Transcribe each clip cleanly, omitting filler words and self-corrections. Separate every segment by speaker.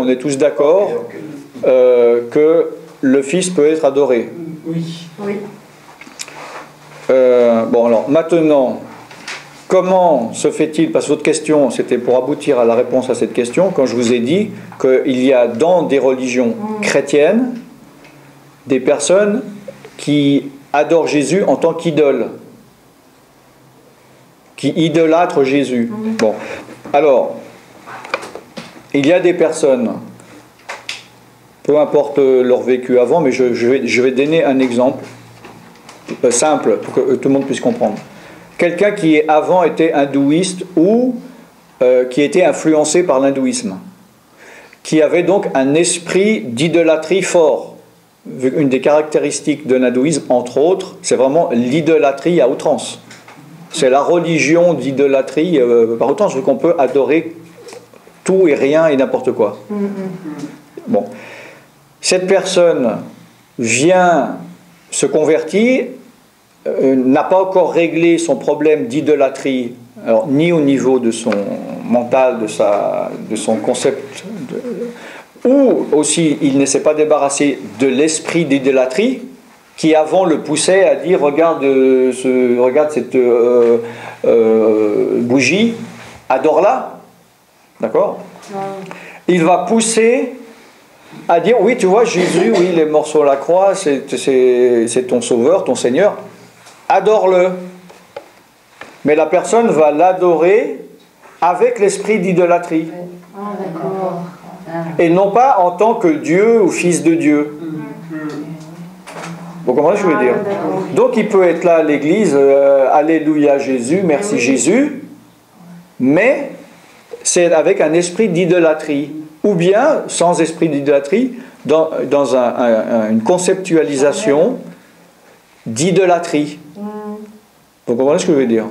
Speaker 1: On est tous d'accord que le Fils peut être adoré.
Speaker 2: Oui.
Speaker 3: Oui.
Speaker 1: Bon, alors maintenant, comment se fait-il, parce que votre question, c'était pour aboutir à la réponse à cette question, quand je vous ai dit qu'il y a dans des religions chrétiennes des personnes qui adorent Jésus en tant qu'idole, qui idolâtrent Jésus. Bon, alors, il y a des personnes, peu importe leur vécu avant, mais je vais donner un exemple simple pour que tout le monde puisse comprendre. Quelqu'un qui avant était hindouiste ou qui était influencé par l'hindouisme, qui avait donc un esprit d'idolâtrie fort. Une des caractéristiques de l'hindouisme, entre autres, c'est vraiment l'idolâtrie à outrance. C'est la religion d'idolâtrie par outrance, qu'on peut adorer tout et rien et n'importe quoi. Bon. Cette personne vient se convertir, n'a pas encore réglé son problème d'idolâtrie, alors, ni au niveau de son mental, de son concept, ou aussi il ne s'est pas débarrassé de l'esprit d'idolâtrie qui avant le poussait à dire regarde cette bougie, adore-la, d'accord? Il va pousser à dire oui, tu vois, Jésus, oui, les morts sur la croix, c'est ton sauveur, ton Seigneur, adore-le. Mais la personne va l'adorer avec l'esprit d'idolâtrie. Et non pas en tant que Dieu ou fils de Dieu. Vous comprenez ce que je veux dire? Donc il peut être là à l'église, Alléluia Jésus, merci Jésus, mais c'est avec un esprit d'idolâtrie. Ou bien, sans esprit d'idolâtrie, dans une conceptualisation d'idolâtrie. Vous comprenez ce que je veux dire?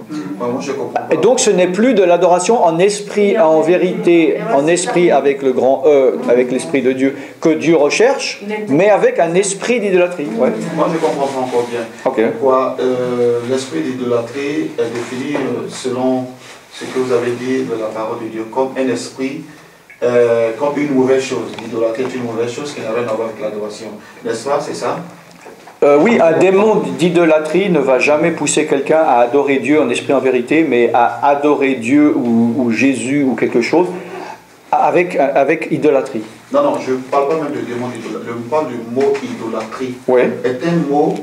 Speaker 1: Et donc ce n'est plus de l'adoration en esprit, en vérité, en esprit avec le grand E, avec l'esprit de Dieu, que Dieu recherche, mais avec un esprit d'idolâtrie. Ouais.
Speaker 2: Moi je comprends pas encore bien.
Speaker 1: Okay.
Speaker 2: Pourquoi l'esprit d'idolâtrie est défini selon ce que vous avez dit de la parole de Dieu comme un esprit, comme une mauvaise chose. L'idolâtrie est une mauvaise chose qui n'a rien à voir avec l'adoration. N'est-ce pas? C'est ça?
Speaker 1: Oui, un démon d'idolâtrie ne va jamais pousser quelqu'un à adorer Dieu en esprit en vérité, mais à adorer Dieu ou Jésus ou quelque chose avec idolâtrie.
Speaker 2: Non, non, je ne parle pas même de démon d'idolâtrie, je parle du mot idolâtrie.
Speaker 1: Oui.
Speaker 2: Est un mot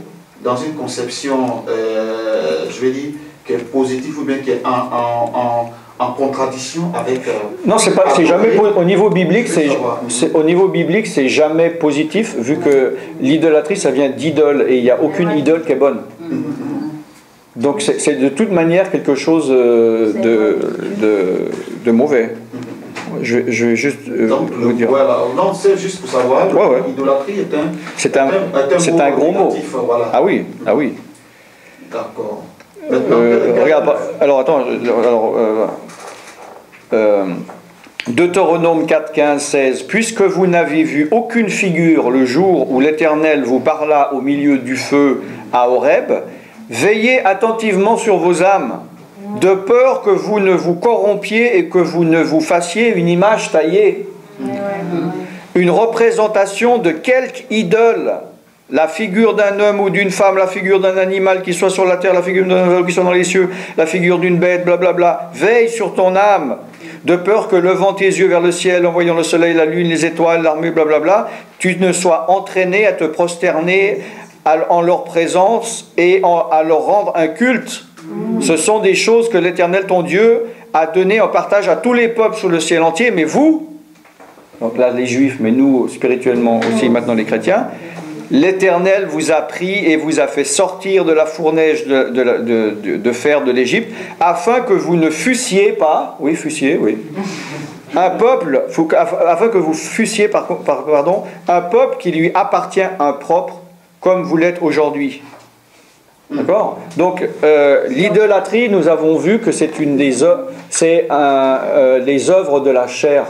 Speaker 2: dans une conception, je vais dire, qui est positive ou bien qui est en contradiction avec...
Speaker 1: non, c'est jamais au niveau biblique, au niveau biblique, c'est jamais positif, vu que l'idolâtrie, ça vient d'idole, et il n'y a aucune idole qui est bonne. Donc c'est de toute manière quelque chose de mauvais. Je vais juste vous dire.
Speaker 2: Voilà, non, c'est juste pour savoir, l'idolâtrie est un
Speaker 1: gros mot.
Speaker 2: Voilà.
Speaker 1: Ah oui, ah oui.
Speaker 2: D'accord.
Speaker 1: Regarde, alors attends, Deutéronome 4, 15, 16. Puisque vous n'avez vu aucune figure le jour où l'Éternel vous parla au milieu du feu à Horeb, veillez attentivement sur vos âmes, de peur que vous ne vous corrompiez et que vous ne vous fassiez une image taillée, une représentation de quelque idole, la figure d'un homme ou d'une femme, la figure d'un animal qui soit sur la terre, la figure d'un animal qui soit dans les cieux, la figure d'une bête, blablabla. Veille sur ton âme, de peur que levant tes yeux vers le ciel, en voyant le soleil, la lune, les étoiles, l'armée, blablabla, tu ne sois entraîné à te prosterner en leur présence et à leur rendre un culte. Ce sont des choses que l'Éternel, ton Dieu, a données en partage à tous les peuples sur le ciel entier, mais vous, donc là les Juifs, mais nous spirituellement aussi maintenant les chrétiens, l'Éternel vous a pris et vous a fait sortir de la fournaise de fer de l'Égypte, afin que vous ne fussiez pas, un peuple, afin que vous fussiez, un peuple qui lui appartient impropre, comme vous l'êtes aujourd'hui. D'accord? Donc, l'idolâtrie, nous avons vu que c'est les œuvres de la chair.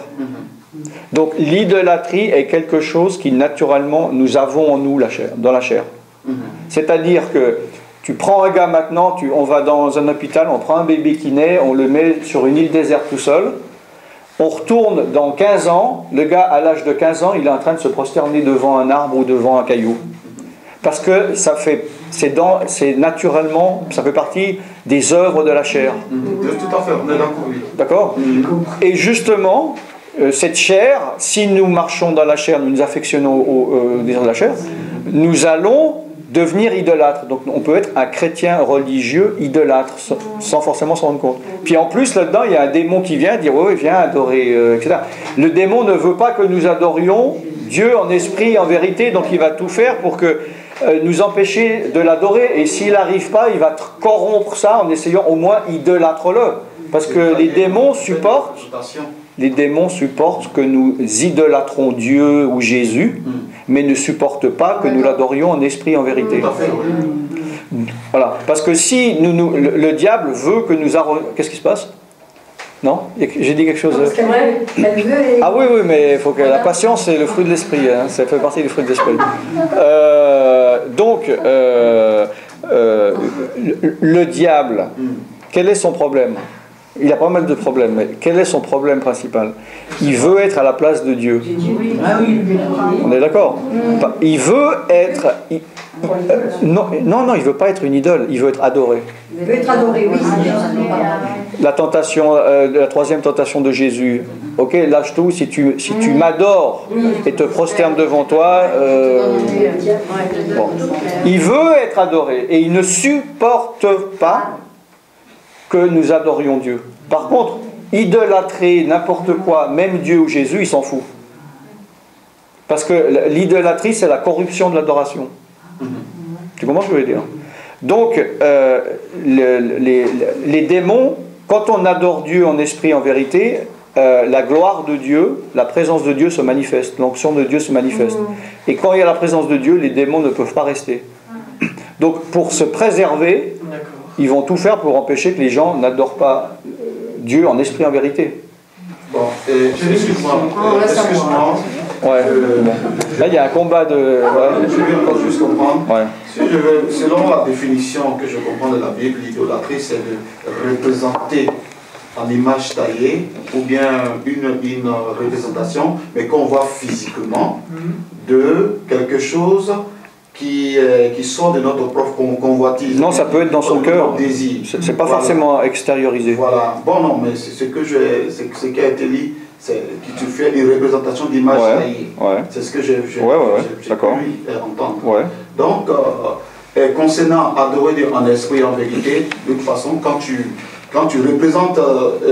Speaker 1: Donc l'idolâtrie est quelque chose qui naturellement nous avons en nous dans la chair. C'est-à-dire que tu prends un gars maintenant, on va dans un hôpital, on prend un bébé qui naît, on le met sur une île déserte tout seul, On retourne dans 15 ans, le gars à l'âge de 15 ans, il est en train de se prosterner devant un arbre ou devant un caillou. Parce que c'est naturellement, ça fait partie des œuvres de la chair.
Speaker 2: Tout à fait, on est d'accord, oui.
Speaker 1: D'accord? Et justement, cette chair, si nous marchons dans la chair, nous nous affectionnons aux désirs de la chair, nous allons devenir idolâtres. Donc on peut être un chrétien religieux idolâtre sans forcément s'en rendre compte. Puis en plus là-dedans, il y a un démon qui vient dire oui, viens adorer, etc. Le démon ne veut pas que nous adorions Dieu en esprit et en vérité, donc il va tout faire pour que nous empêcher de l'adorer. Et s'il n'arrive pas, il va corrompre ça en essayant au moins idolâtre-le. Parce que les démons supportent. Les démons supportent que nous idolâtrons Dieu ou Jésus, mais ne supportent pas que nous l'adorions en esprit et en vérité. Voilà. Parce que si le diable veut que nous adorions... Qu'est-ce qui se passe? Non? J'ai dit quelque chose? Ah oui, mais il faut que la patience, c'est le fruit de l'esprit. Hein, ça fait partie du fruit de l'esprit. Donc, le diable, quel est son problème? Il a pas mal de problèmes, mais quel est son problème principal? Il veut être à la place de Dieu. On est d'accord? Il veut être... non, il ne veut pas être une idole, il veut être adoré.
Speaker 3: Il veut être adoré, oui.
Speaker 1: La tentation, la troisième tentation de Jésus. Ok, lâche tout, si tu m'adores et te prosternes devant toi, bon. Il veut être adoré et il ne supporte pas que nous adorions Dieu. Par contre, idolâtrer n'importe quoi, même Dieu ou Jésus, il s'en fout. Parce que l'idolâtrie, c'est la corruption de l'adoration. Tu comprends ce que je veux dire? Donc, les démons, quand on adore Dieu en esprit, en vérité, la gloire de Dieu, la présence de Dieu se manifeste, l'onction de Dieu se manifeste. Et quand il y a la présence de Dieu, les démons ne peuvent pas rester. Donc, pour se préserver, ils vont tout faire pour empêcher que les gens n'adorent pas Dieu en esprit, en vérité.
Speaker 2: Bon, excuse-moi.
Speaker 1: Ouais. Là, il y a un combat de... Ouais.
Speaker 2: Je vais juste comprendre.
Speaker 1: Ouais.
Speaker 2: Si je veux, selon la définition que je comprends de la Bible, l'idolâtrie, c'est de représenter en image taillée ou bien une représentation, mais qu'on voit physiquement, de quelque chose qui sort de notre propre convoitise.
Speaker 1: Non, ça peut être dans son cœur. C'est pas forcément extériorisé.
Speaker 2: Voilà. Bon, non, mais c'est ce qui a été dit, c'est que tu fais une représentation d'image taillée.
Speaker 1: Ouais.
Speaker 2: C'est ce que j'ai pu entendre.
Speaker 1: Ouais.
Speaker 2: Donc, concernant adorer Dieu en esprit et en vérité, de toute façon, quand tu représentes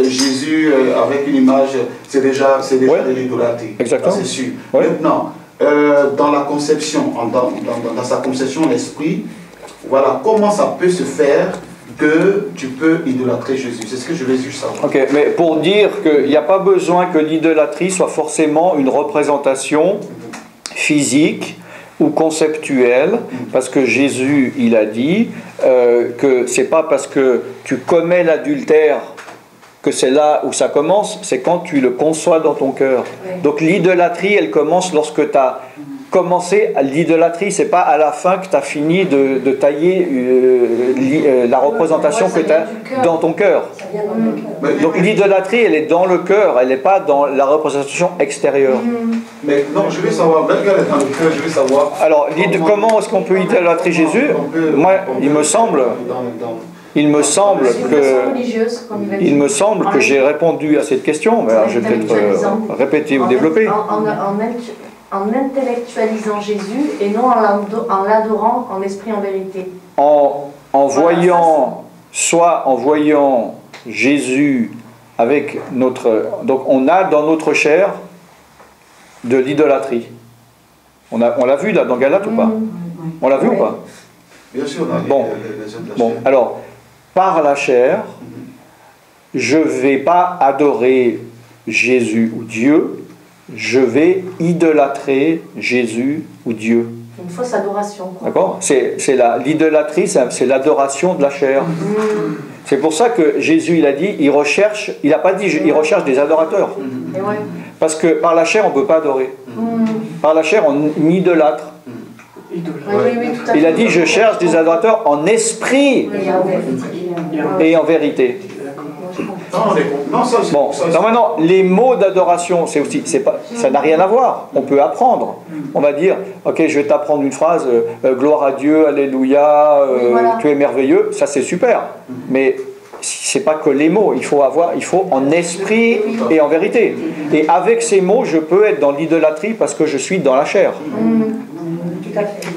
Speaker 2: Jésus avec une image, c'est déjà de l'idolâtrie.
Speaker 1: Exactement.
Speaker 2: C'est sûr.
Speaker 1: Ouais.
Speaker 2: Maintenant, dans la conception, dans sa conception, l'esprit, voilà, comment ça peut se faire que tu peux idolâtrer Jésus? C'est ce que je veux juste savoir.
Speaker 1: Ok, mais pour dire qu'il n'y a pas besoin que l'idolâtrie soit forcément une représentation physique ou conceptuelle, parce que Jésus, il a dit que c'est pas parce que tu commets l'adultère que c'est là où ça commence, c'est quand tu le conçois dans ton cœur. Donc l'idolâtrie, elle commence lorsque tu as commencé à l'idolâtrie, c'est pas à la fin que tu as fini de tailler la représentation que tu as dans ton cœur. Donc l'idolâtrie, elle est dans le cœur, elle n'est pas dans la représentation extérieure.
Speaker 2: Mais non, je veux savoir, même qu'elle est dans le cœur, je veux savoir...
Speaker 1: Alors, comment est-ce qu'on peut idolâtrer Jésus? Moi, il me semble que j'ai répondu à cette question, mais alors je vais peut-être répéter ou développer.
Speaker 3: En intellectualisant Jésus et non en l'adorant en esprit, en vérité.
Speaker 1: En voyant Jésus avec notre... Donc on a dans notre chair de l'idolâtrie. On l'a vu là dans Galates ou pas? On l'a vu ou pas?
Speaker 2: Bien sûr, on a
Speaker 1: bon, alors, par la chair, je ne vais pas adorer Jésus ou Dieu, je vais idolâtrer Jésus ou Dieu.
Speaker 3: Une fausse adoration.
Speaker 1: D'accord? L'idolâtrie, c'est l'adoration de la chair. C'est pour ça que Jésus, il a dit, il n'a pas dit, il recherche des adorateurs. Parce que par la chair, on ne peut pas adorer. Par la chair, on idolâtre. Il a dit, je cherche des adorateurs en esprit et en vérité.
Speaker 2: Non, ça,
Speaker 1: Bon,
Speaker 2: ça,
Speaker 1: non, maintenant, les mots d'adoration, ça n'a rien à voir. On peut apprendre. On va dire, ok, je vais t'apprendre une phrase, gloire à Dieu, alléluia,
Speaker 3: voilà.
Speaker 1: tu es merveilleux. Ça, c'est super. Mais c'est pas que les mots. Il faut en esprit et en vérité. Et avec ces mots, je peux être dans l'idolâtrie parce que je suis dans la chair.
Speaker 3: Tout à fait.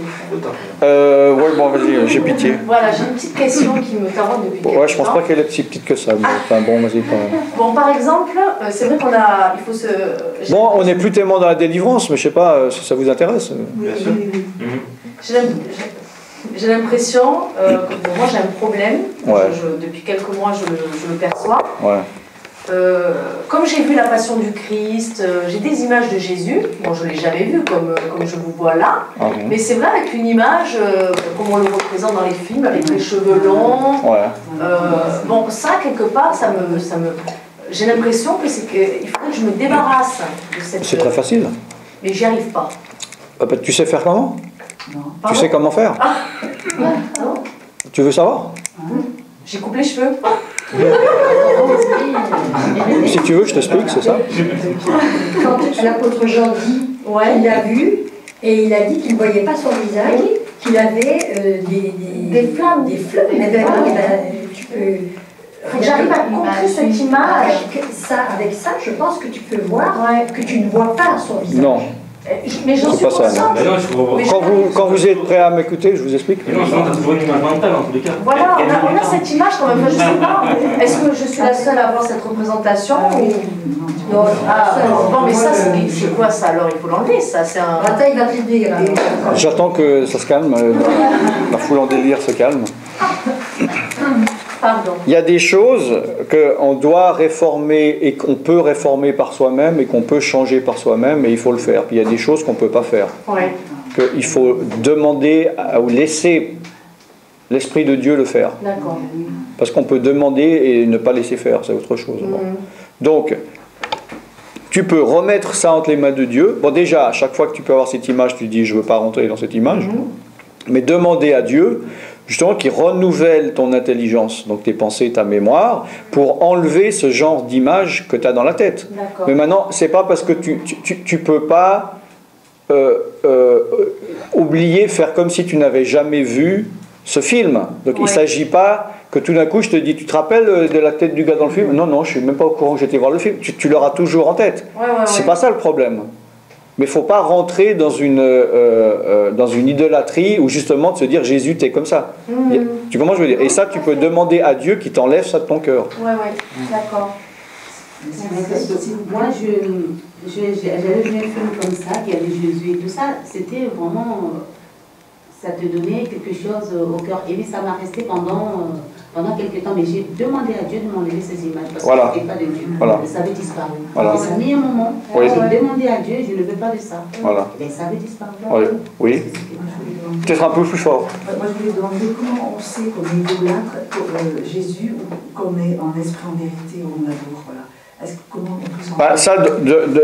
Speaker 1: Ouais, bon, vas-y, j'ai pitié.
Speaker 3: Voilà, j'ai une petite question qui me taraude depuis quelques temps.
Speaker 1: Ouais, je pense pas qu'elle est si petite que ça. Mais, enfin, bon, vas-y quand même.
Speaker 3: Bon, par exemple, c'est vrai il faut se...
Speaker 1: Bon, on n'est plus tellement dans la délivrance, mais je sais pas si ça vous intéresse.
Speaker 2: bien sûr.
Speaker 3: J'ai l'impression que pour moi j'ai un problème.
Speaker 1: Ouais.
Speaker 3: Depuis quelques mois, je le perçois.
Speaker 1: Ouais.
Speaker 3: Comme j'ai vu la passion du Christ, j'ai des images de Jésus. Bon, je ne l'ai jamais vu comme je vous vois là. Mais c'est vrai, avec une image, comme on le représente dans les films, avec les cheveux longs.
Speaker 1: Ouais.
Speaker 3: Bon, ça, quelque part, j'ai l'impression qu'il faudrait que je me débarrasse de cette...
Speaker 1: C'est très facile.
Speaker 3: Mais j'y arrive pas.
Speaker 1: Tu sais faire comment?
Speaker 4: Non.
Speaker 1: Tu sais comment faire?
Speaker 3: Non.
Speaker 1: Tu veux savoir?
Speaker 3: J'ai coupé les cheveux.
Speaker 1: Si tu veux, je t'explique, c'est ça?
Speaker 4: Quand l'apôtre Jean dit qu'il l'a vu, et il a dit qu'il ne voyait pas son visage, qu'il avait
Speaker 3: Des flammes.
Speaker 4: Des flammes. Mais ben, tu peux...
Speaker 3: Faut que j'arrive à concrétiser cette image.
Speaker 4: Avec ça, je pense que tu peux voir que tu ne vois pas son visage.
Speaker 1: Non.
Speaker 3: Mais j'en
Speaker 1: C'est
Speaker 3: suis
Speaker 1: pas ça,
Speaker 3: consciente.
Speaker 5: Mais non, il faut...
Speaker 3: Mais
Speaker 1: Quand vous êtes prêt à m'écouter, je vous explique.
Speaker 5: Mais non, sinon, t'as toujours une image mentale en tous les cas.
Speaker 3: Voilà, on a cette image quand même. Enfin, je sais pas. Est-ce que je suis la seule à avoir cette représentation ou... Non. Bon, mais ça, c'est quoi ça alors? Il faut l'enlever, ça. C'est un...
Speaker 4: La taille va te dire.
Speaker 1: J'attends que ça se calme, la foule en délire se calme.
Speaker 3: Pardon.
Speaker 1: Il y a des choses qu'on doit réformer et qu'on peut réformer par soi-même et qu'on peut changer par soi-même, et il faut le faire. Puis il y a des choses qu'on ne peut pas faire.
Speaker 3: Ouais.
Speaker 1: Il faut demander ou laisser l'Esprit de Dieu le faire.
Speaker 3: D'accord.
Speaker 1: Parce qu'on peut demander et ne pas laisser faire, c'est autre chose. Bon. Donc, tu peux remettre ça entre les mains de Dieu. Bon, déjà, à chaque fois que tu peux avoir cette image, tu dis, je ne veux pas rentrer dans cette image. Mais demander à Dieu, justement, qu'il renouvelle ton intelligence, donc tes pensées, ta mémoire, pour enlever ce genre d'image que tu as dans la tête. Mais maintenant, c'est pas parce que tu peux pas oublier, faire comme si tu n'avais jamais vu ce film. Donc il ne s'agit pas que tout d'un coup je te dis, tu te rappelles de la tête du gars dans le film? Non, non, je suis même pas au courant que j'étais voir le film. Tu l'auras toujours en tête. C'est pas ça le problème. Mais il ne faut pas rentrer dans une idolâtrie où justement de se dire Jésus, t'es comme ça. Tu comprends ce que je veux dire? Et ça, tu peux demander à Dieu qui t'enlève ça de ton cœur.
Speaker 3: D'accord.
Speaker 6: Moi, j'avais vu un film comme ça, qui avait Jésus et tout ça. C'était vraiment... ça te donnait quelque chose au cœur. Et puis ça m'a resté pendant quelques temps. Mais j'ai demandé à Dieu de m'enlever ces images. Parce que ce n'était pas de Dieu. Et ça avait disparu. Ça a mis un moment. J'ai demandé à Dieu, je ne veux pas de ça. Et ça avait disparu.
Speaker 1: Oui. Peut-être un peu plus fort.
Speaker 7: Moi, je voulais demander comment on sait qu'on est idolâtre pour Jésus ou qu'on est en esprit, en vérité, ou en amour. Voilà. Comment on peut s'en
Speaker 1: Ça,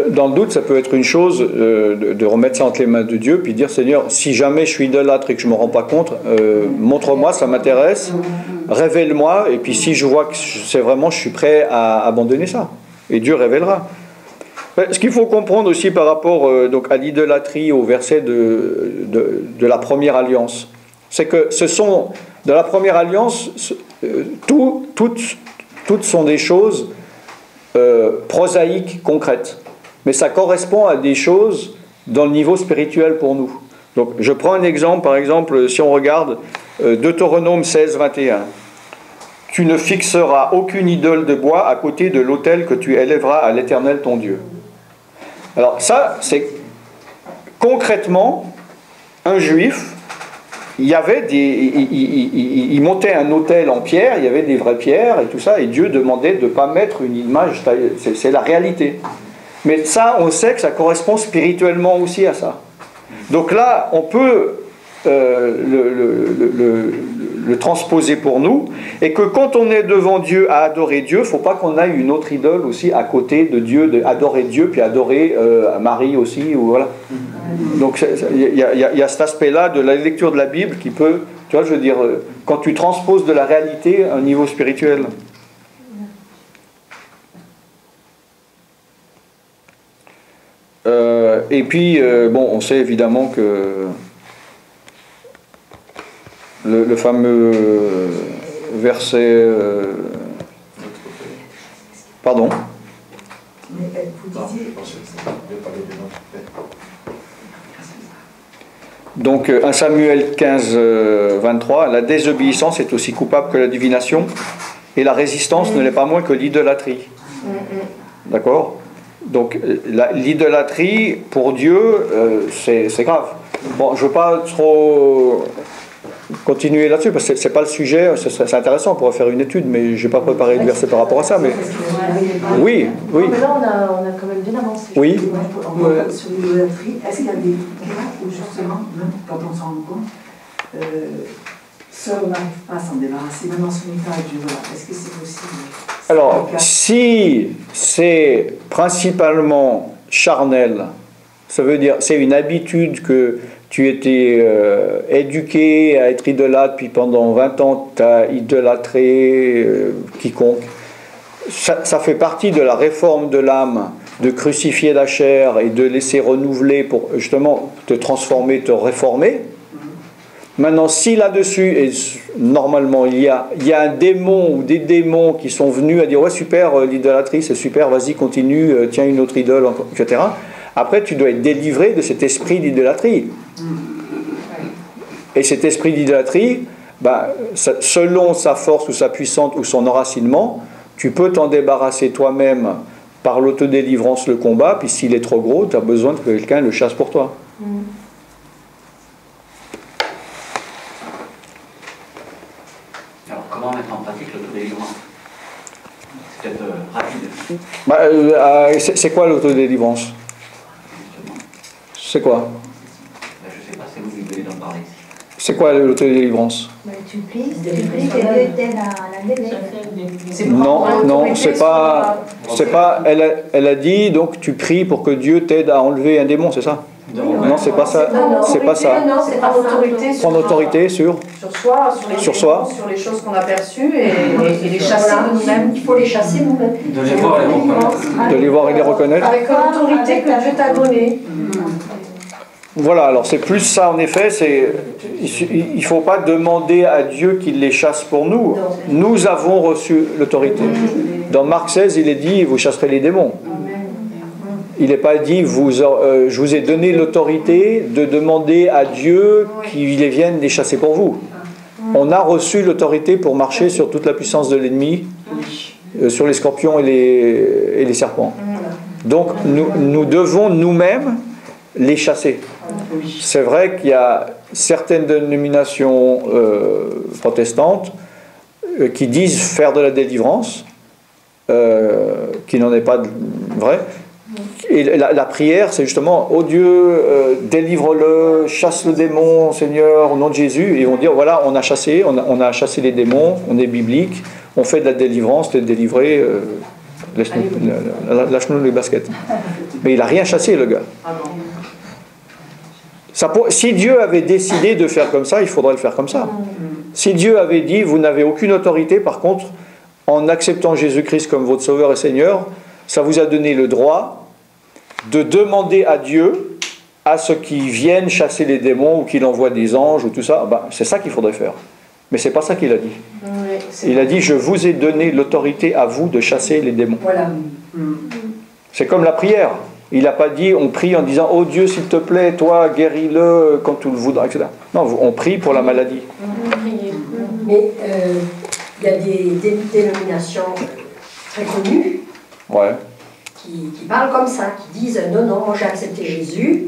Speaker 1: dans le doute, ça peut être une chose de remettre ça entre les mains de Dieu, puis dire Seigneur, si jamais je suis idolâtre et que je ne me rends pas compte, montre-moi, ça m'intéresse, révèle-moi, et puis si je vois que c'est vraiment, je suis prêt à abandonner ça. Et Dieu révélera. Ce qu'il faut comprendre aussi par rapport donc à l'idolâtrie, au verset de la première alliance, c'est que ce sont, de la première alliance, toutes sont des choses prosaïques, concrètes. Mais ça correspond à des choses dans le niveau spirituel pour nous. Donc je prends un exemple, par exemple, si on regarde Deutéronome 16, 21. Tu ne fixeras aucune idole de bois à côté de l'autel que tu élèveras à l'Éternel ton Dieu. Alors ça, c'est concrètement un juif, il montait un autel en pierre, il y avait des vraies pierres et tout ça, et Dieu demandait de ne pas mettre une image, c'est la réalité. Mais ça, on sait que ça correspond spirituellement aussi à ça. Donc là, on peut le transposer pour nous, et que quand on est devant Dieu à adorer Dieu, il ne faut pas qu'on aille une autre idole aussi à côté de Dieu, adorer Dieu, puis adorer Marie aussi, ou voilà. Donc il y a cet aspect-là de la lecture de la Bible qui peut, tu vois, je veux dire, quand tu transposes de la réalité à un niveau spirituel. et puis, bon, on sait évidemment que le fameux verset... pardon.
Speaker 7: Mais vous disiez...
Speaker 1: Donc 1 Samuel 15, 23, la désobéissance est aussi coupable que la divination, et la résistance ne l'est pas moins que l'idolâtrie. D'accord? Donc l'idolâtrie, pour Dieu, c'est grave. Bon, je ne veux pas trop continuer là-dessus, parce que ce n'est pas le sujet, c'est intéressant, on pourrait faire une étude, mais je n'ai pas préparé le verset par rapport à ça. Mais... Oui, oui.
Speaker 3: Non, mais là, on a quand même bien avancé.
Speaker 1: Oui.
Speaker 7: Sur l'idolâtrie, est-ce qu'il y a des cas où justement, même quand on s'en rend compte, seul on n'arrive pas à s'en débarrasser, même dans son état de Dieu, est-ce que c'est possible?
Speaker 1: Alors, si c'est principalement charnel, ça veut dire c'est une habitude que tu étais éduqué à être idolâtre, puis pendant 20 ans tu as idolâtré quiconque. Ça fait partie de la réforme de l'âme, de crucifier la chair et de laisser renouveler pour justement te transformer, te réformer. Maintenant, si là-dessus, et normalement il y a un démon ou des démons qui sont venus à dire ouais super, l'idolâtrie c'est super, vas-y continue, tiens une autre idole, etc. Après tu dois être délivré de cet esprit d'idolâtrie. Et cet esprit d'idolâtrie, selon sa force ou sa puissance ou son enracinement, tu peux t'en débarrasser toi-même par l'autodélivrance, le combat, puis s'il est trop gros, tu as besoin que quelqu'un le chasse pour toi.
Speaker 8: Alors, comment mettre en pratique l'autodélivrance? C'est peut-être rapide.
Speaker 1: C'est quoi l'autodélivrance? C'est quoi?
Speaker 8: Je ne sais pas, c'est vous qui venez d'en parler.
Speaker 1: C'est quoi l'autodélivrance?
Speaker 4: Tu pries que Dieu t'aide à l'aider.
Speaker 1: Non, c'est pas. Elle a dit donc tu pries pour que Dieu t'aide à enlever un démon, c'est ça? Non, c'est pas ça. C'est pas ça.
Speaker 3: Non, c'est prendre autorité.
Speaker 1: Prendre autorité sur
Speaker 3: soi, sur les choses qu'on a perçues et les chasser de nous-mêmes.
Speaker 4: Il faut les chasser nous-mêmes.
Speaker 5: De les voir et les reconnaître.
Speaker 1: De les voir et les reconnaître.
Speaker 3: Avec l'autorité que Dieu t'a donnée.
Speaker 1: Voilà, alors c'est plus ça en effet, il ne faut pas demander à Dieu qu'il les chasse pour nous. Nous avons reçu l'autorité. Dans Marc 16, il est dit, vous chasserez les démons. Il n'est pas dit, je vous ai donné l'autorité de demander à Dieu qu'il les vienne les chasser pour vous. On a reçu l'autorité pour marcher sur toute la puissance de l'ennemi, sur les scorpions et les serpents. Donc nous devons nous-mêmes les chasser. C'est vrai qu'il y a certaines dénominations protestantes qui disent faire de la délivrance, qui n'en est pas vrai. Et la prière, c'est justement, oh Dieu, délivre-le, chasse le démon, Seigneur, au nom de Jésus. Et on dit, voilà, on a chassé les démons, on est biblique, on fait de la délivrance, t'es délivré, lâche-nous les baskets. Mais il n'a rien chassé, le gars. Si Dieu avait décidé de faire comme ça, il faudrait le faire comme ça. Si Dieu avait dit, vous n'avez aucune autorité, par contre, en acceptant Jésus-Christ comme votre Sauveur et Seigneur, ça vous a donné le droit de demander à Dieu, à ceux qui viennent chasser les démons, ou qu'il envoie des anges, ou tout ça, c'est ça qu'il faudrait faire. Mais c'est pas ça qu'il a dit. Il a dit, je vous ai donné l'autorité à vous de chasser les démons.
Speaker 4: Voilà.
Speaker 1: C'est comme la prière. Il n'a pas dit, on prie en disant, oh Dieu, s'il te plaît, toi, guéris-le quand tu le voudras, etc. Non, on prie pour la maladie.
Speaker 4: Mais il y a des dénominations très connues qui parlent comme ça, qui disent, non, moi j'ai accepté Jésus,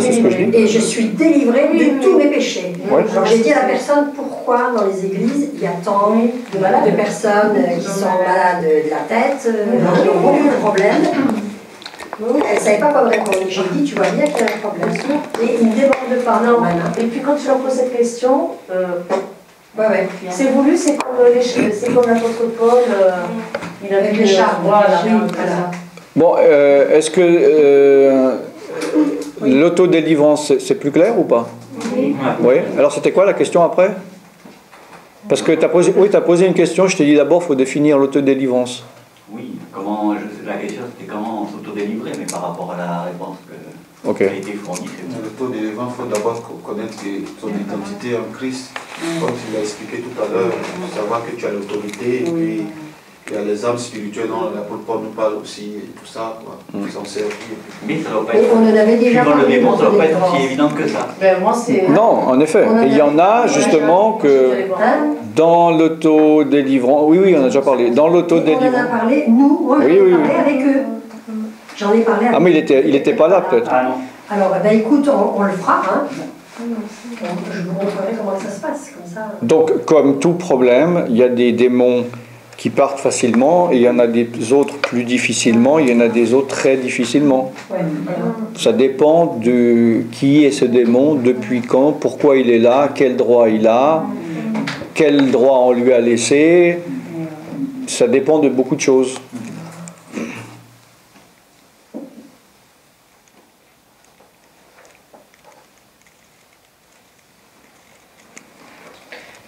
Speaker 1: c'est ce que je dis.
Speaker 4: Et je suis délivré de tous mes péchés. Alors j'ai dit à la personne, pourquoi dans les églises, il y a tant de personnes qui sont malades de la tête, qui ont beaucoup de problèmes. Elle ne savait pas quoi me répondre. J'ai dit, tu vois bien qu'il y a un problème. Et ils ne débordent pas.
Speaker 3: Non. Et puis quand tu leur poses cette question, c'est voulu, c'est comme l'apôtre Paul, il avait des chars. Voilà.
Speaker 1: Bon, est-ce que l'autodélivrance, c'est plus clair ou pas? Oui. Alors c'était quoi la question après? Parce que tu as posé une question, je t'ai dit d'abord, il faut définir l'autodélivrance.
Speaker 8: Oui, la question c'était comment s'autodélivrer, mais par rapport à la réponse que...
Speaker 1: Ok.
Speaker 8: qui a été fourni.
Speaker 2: Le taux de délivrance, il faut d'abord connaître son identité en Christ. Comme tu l'as expliqué tout à l'heure, savoir que tu as l'autorité, et puis il y a les âmes spirituelles dont l'apôtre Paul nous parle aussi, et tout ça, qui s'en servent.
Speaker 8: Mais ça ne doit pas
Speaker 4: Et
Speaker 8: être.
Speaker 4: on en avait déjà
Speaker 8: Suivant le
Speaker 4: parlé
Speaker 8: démon, ça ne doit pas être
Speaker 4: d'autodélivrance.
Speaker 8: aussi évident que ça.
Speaker 3: Ben, moi, c'est.
Speaker 1: Non, en effet. Et il y en a justement que
Speaker 4: Hein?
Speaker 1: dans l'autodélivrance, oui, on a déjà parlé, dans
Speaker 4: On en a
Speaker 1: l'autodélivrance.
Speaker 4: parlé, nous, moi j'en ai
Speaker 1: Oui,
Speaker 4: parlé
Speaker 1: oui.
Speaker 4: avec eux. J'en ai parlé avec
Speaker 1: Ah, mais
Speaker 4: eux.
Speaker 1: il était pas là peut-être.
Speaker 8: Ah non.
Speaker 4: Alors, ben, écoute, on le fera. Hein. Je vous montrerai comment ça se passe, comme ça.
Speaker 1: Donc, comme tout problème, il y a des démons qui partent facilement, et il y en a des autres plus difficilement, il y en a des autres très difficilement.
Speaker 4: Ouais, voilà.
Speaker 1: Ça dépend de qui est ce démon, depuis quand, pourquoi il est là, quel droit il a, quel droit on lui a laissé. Ça dépend de beaucoup de choses.